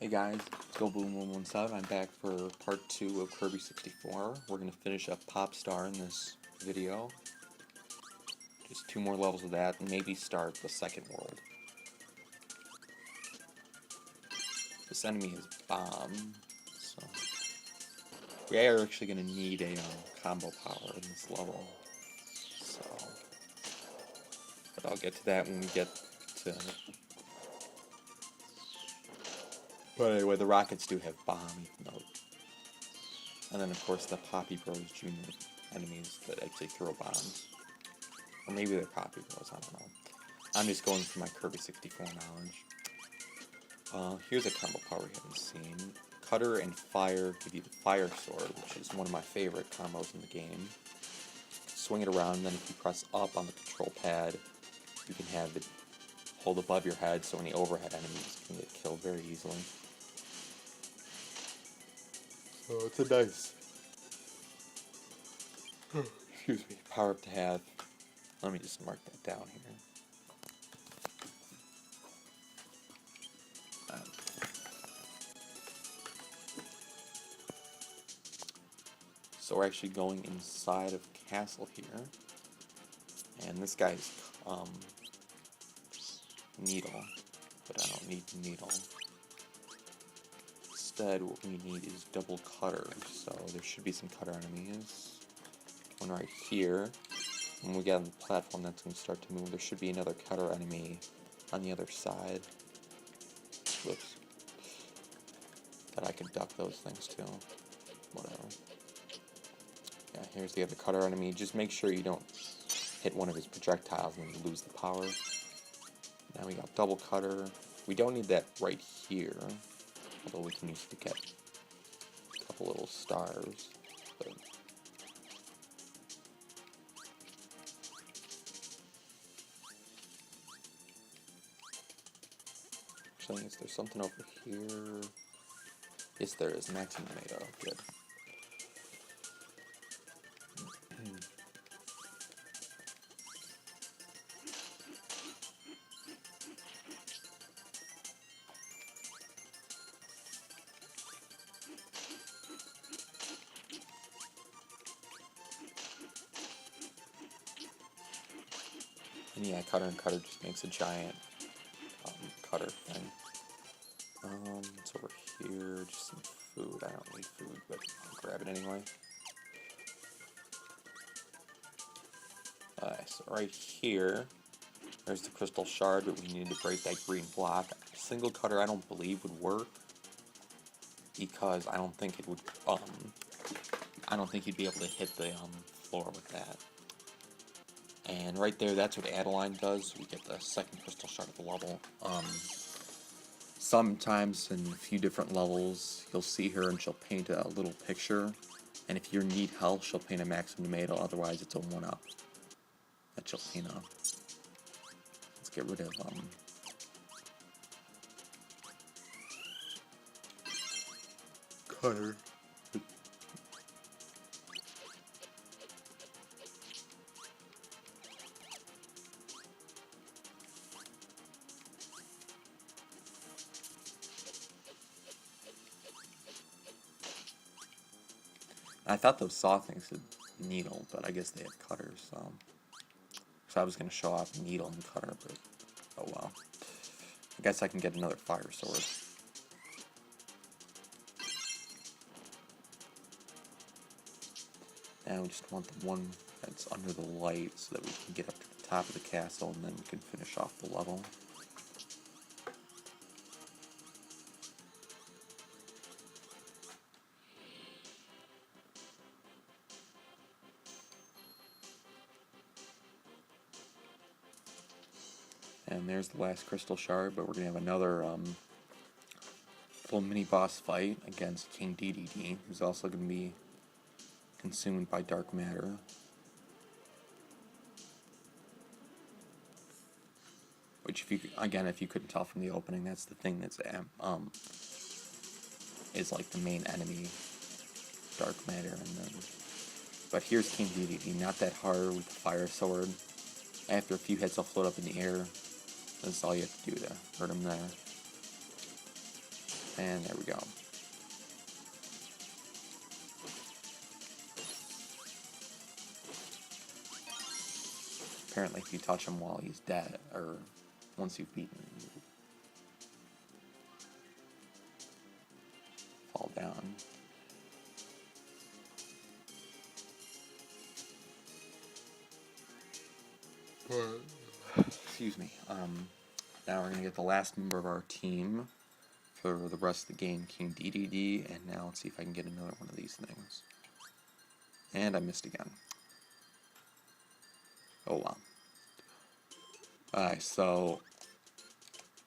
Hey guys, it's GoBoom117. I'm back for part 2 of Kirby 64. We're going to finish up Pop Star in this video. Just 2 more levels of that, and maybe start the second world. This enemy is Bomb, so we are actually going to need a combo power in this level. So, but I'll get to that when we get to... But anyway, the Rockets do have Bomb, even though... And then of course the Poppy Bros Jr. enemies that actually throw bombs. Or maybe they're Poppy Bros, I don't know. I'm just going for my Kirby 64 knowledge. Here's a combo power we haven't seen. Cutter and Fire give you the Fire Sword, which is one of my favorite combos in the game. Swing it around, and then if you press up on the control pad, you can have it hold above your head so any overhead enemies can get killed very easily. So it's a nice, excuse me, power up to have. Let me just mark that down here. So we're actually going inside of Castle here, and this guy's Needle, but I don't need Needle. Instead, what we need is Double Cutter, so there should be some Cutter enemies. One right here. When we get on the platform, that's going to start to move. There should be another Cutter enemy on the other side. Whoops. That I could duck those things too. Whatever. Yeah, here's the other Cutter enemy. Just make sure you don't hit one of his projectiles and you lose the power. Now we got Double Cutter. We don't need that right here, although we can use it to get a couple little stars. But actually, is there something over here? Yes, there is. Maximum Tomato. Good. And yeah, Cutter and Cutter just makes a giant cutter thing. It's over here, just some food. I don't need food, but I'll grab it anyway. So right here, there's the crystal shard, but we need to break that green block. Single cutter I don't believe would work, because I don't think it would, I don't think you'd be able to hit the floor with that. And right there, that's what Adeline does. We get the second crystal shard of the level. Sometimes in a few different levels, you'll see her and she'll paint a little picture. And if you need health, she'll paint a maximum tomato. Otherwise, it's a 1-up that she'll paint up. Let's get rid of Cutter. I thought those saw things had needle, but I guess they have cutters, so I was going to show off needle and cutter, but oh well. I guess I can get another fire sword. And we just want the one that's under the light so that we can get up to the top of the castle and then we can finish off the level. And there's the last crystal shard, but we're going to have another little mini-boss fight against King DDD, who's also going to be consumed by dark matter. Which, if you couldn't tell from the opening, that's the thing that's is like the main enemy, dark matter, and then. But here's King DDD, not that hard with the fire sword. After a few hits, he'll float up in the air. That's all you have to do to hurt him there. And there we go. Apparently if you touch him while he's dead, or once you've beaten him, you fall down. Excuse me. Now we're going to get the last member of our team for the rest of the game, King DDD, and now let's see if I can get another one of these things. And I missed again. Oh wow. Alright, so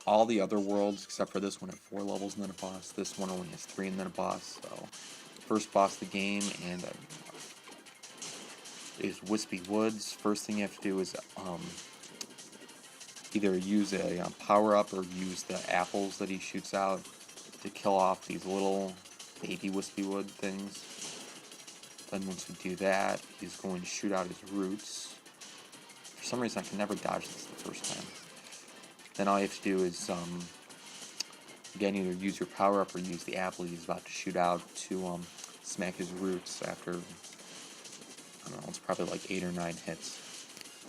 all the other worlds except for this one have 4 levels and then a boss. This one only has 3 and then a boss. So first boss of the game and is Wispy Woods. First thing you have to do is either use a power up or use the apples that he shoots out to kill off these little baby Wispy Wood things. Then once we do that, he's going to shoot out his roots. For some reason I can never dodge this the first time. Then all you have to do is, again, either use your power up or use the apple he's about to shoot out to smack his roots after, I don't know, it's probably like 8 or 9 hits.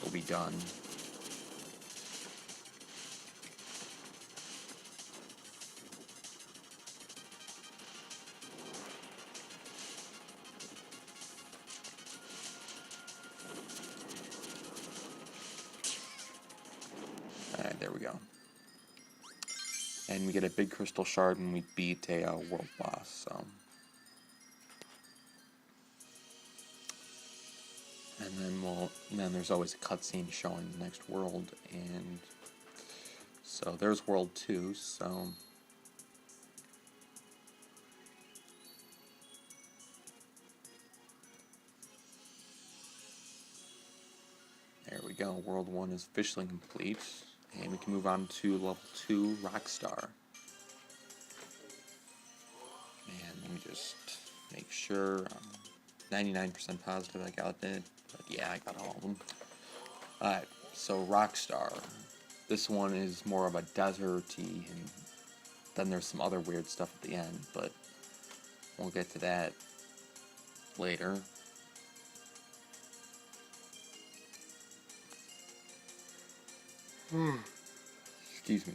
We'll be done. Alright, there we go. And we get a big crystal shard when we beat a world boss, so. And then there's always a cutscene showing the next world, and so there's world 2, so. There we go, world 1 is officially complete. And we can move on to level 2, Rockstar. And let me just make sure, I'm 99% positive I got it, but yeah, I got all of them. Alright, so Rockstar. This one is more of a desert-y, and then there's some other weird stuff at the end, but we'll get to that later. Excuse me.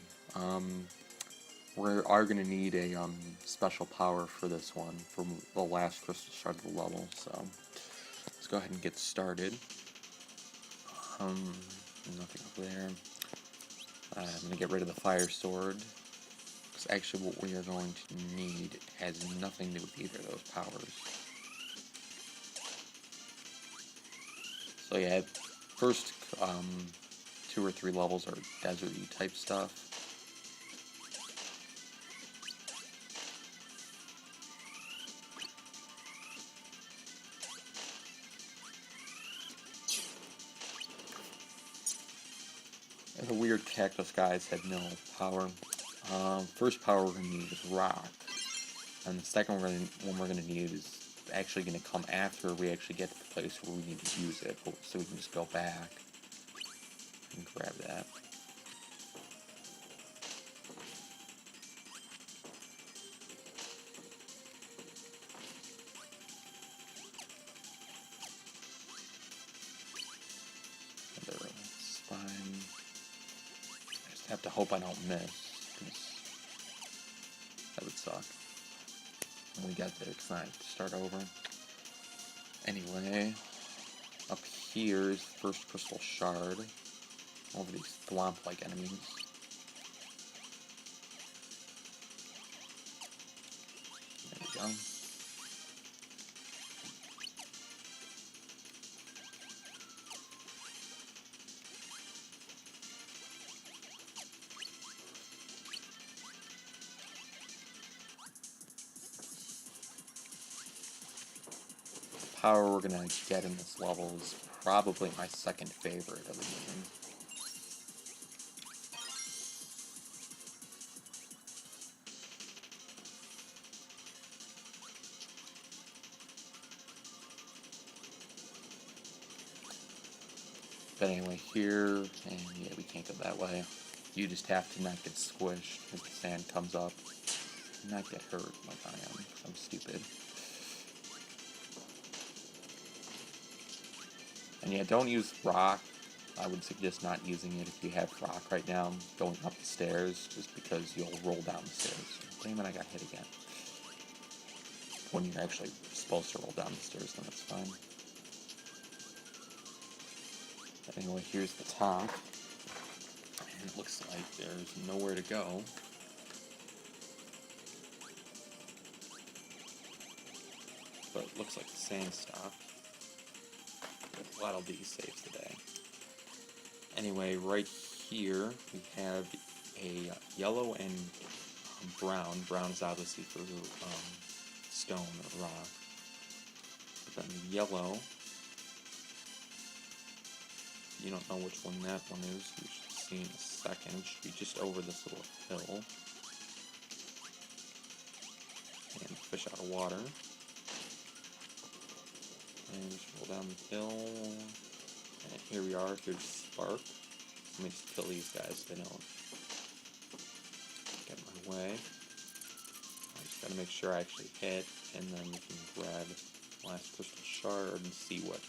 We are going to need a special power for this one, for the last crystal shard of the level, so let's go ahead and get started. Nothing up there. I'm going to get rid of the fire sword, because actually what we are going to need has nothing to do with either of those powers. So yeah, first 2 or 3 levels are desert-y type stuff. The weird cactus guys had no power. First power we're going to need is rock. And the second one we're going to need is actually going to come after we actually get to the place where we need to use it. So we can just go back and grab that. That's fine. I just have to hope I don't miss, because that would suck. When we get there, it's not to start over. Anyway, up here is the first crystal shard. Over these thwomp-like enemies. There we go. The power we're gonna get in this level is probably my second favorite of the game. But anyway, here, and yeah, we can't go that way. You just have to not get squished as the sand comes up. not get hurt like I am, 'cause I'm stupid. And yeah, don't use rock. I would suggest not using it if you have rock right now, going up the stairs, just because you'll roll down the stairs. Damn it, I got hit again. When you're actually supposed to roll down the stairs, then it's fine. But anyway, here's the top. And it looks like there's nowhere to go. But it looks like the sand stopped. A lot of these saves today. Anyway, right here we have a yellow and brown. Brown is obviously for stone or rock. But then the yellow, you don't know which one that one is, you should see in a second. It should be just over this little hill. And fish out of water. And just roll down the hill. And here we are, here's Spark. Let me just kill these guys so they don't get in my way. I just gotta make sure I actually hit, and then we can grab the last crystal shard and see what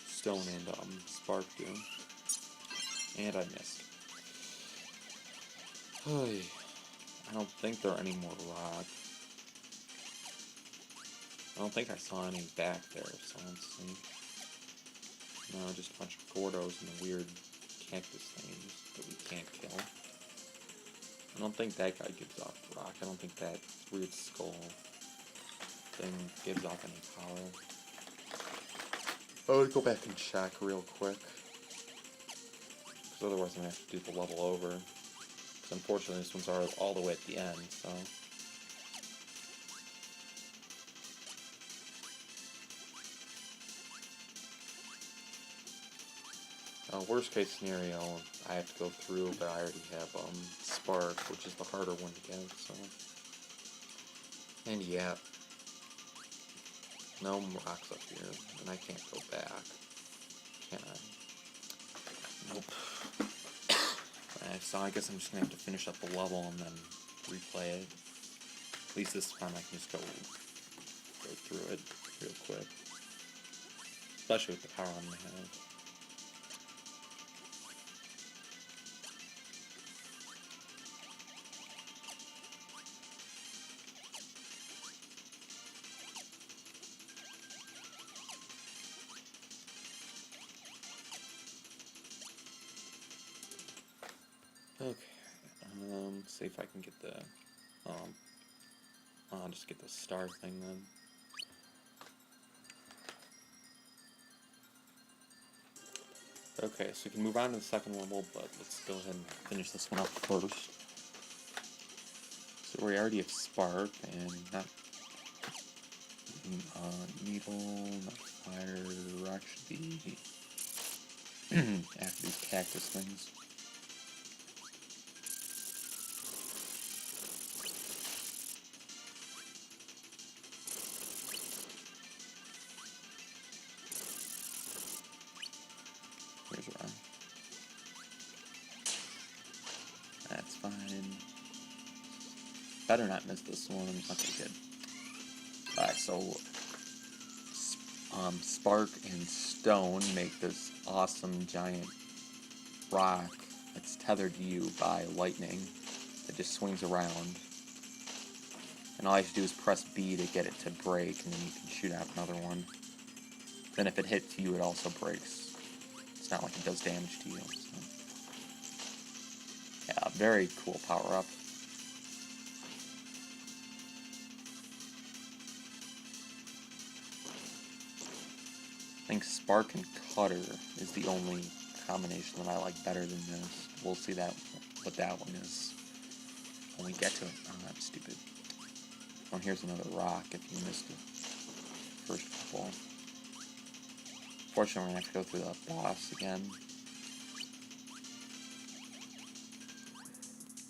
stone and Spark do. And I missed. I don't think there are any more rock. I don't think I saw any back there, so let's see. No, just a bunch of Gordos and the weird cactus things that we can't kill. I don't think that guy gives off rock. I don't think that weird skull thing gives off any power. I would go back and check real quick. Because otherwise I'm going to have to do the level over. Because unfortunately this one's all the way at the end, so... Worst case scenario, I have to go through, but I already have Spark, which is the harder one to get, so... And yeah. No rocks up here, and I can't go back. Can I? Nope. So I guess I'm just gonna have to finish up the level and then replay it. At least this time I can just go through it real quick. Especially with the power on my head. Okay, see if I can get the, I'll just get the star thing then. Okay, so we can move on to the second level, but let's go ahead and finish this one up first. So we already have Spark, and not, Needle, not Fire, Rock should be after these cactus things. Here's Rock. That's fine. Better not miss this one. Okay, good. Alright, so Spark and Stone make this awesome giant rock that's tethered to you by lightning that just swings around. And all you have to do is press B to get it to break, and then you can shoot out another one. Then if it hits you, it also breaks. It's not like it does damage to you. So. Yeah, very cool power-up. I think Spark and Cutter is the only combination that I like better than this. We'll see what that one is when we get to it. Oh, that's stupid. Oh, here's another rock if you missed it. First couple. Fortunately, we're going to have to go through the boss again.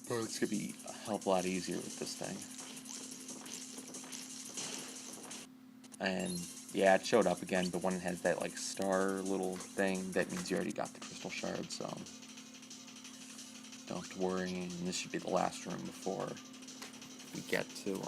But it's going to be a hell of a lot easier with this thing. And yeah, it showed up again, but when it has that like star little thing, that means you already got the crystal shard, so don't have to worry. And this should be the last room before we get to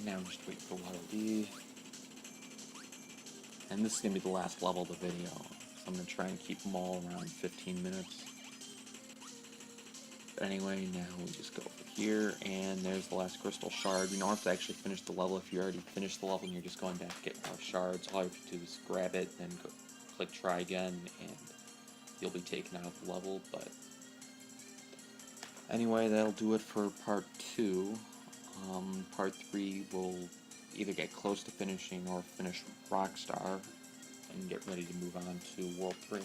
now just wait for Waddle Dee. And this is going to be the last level of the video. So I'm going to try and keep them all around 15 minutes. But anyway, now we just go over here, and there's the last crystal shard. You don't have to actually finish the level. If you already finished the level and you're just going back to get more shards, all you have to do is grab it, then go click try again, and you'll be taken out of the level. But anyway, that'll do it for part 2. Part 3 will either get close to finishing or finish Rockstar and get ready to move on to World 3.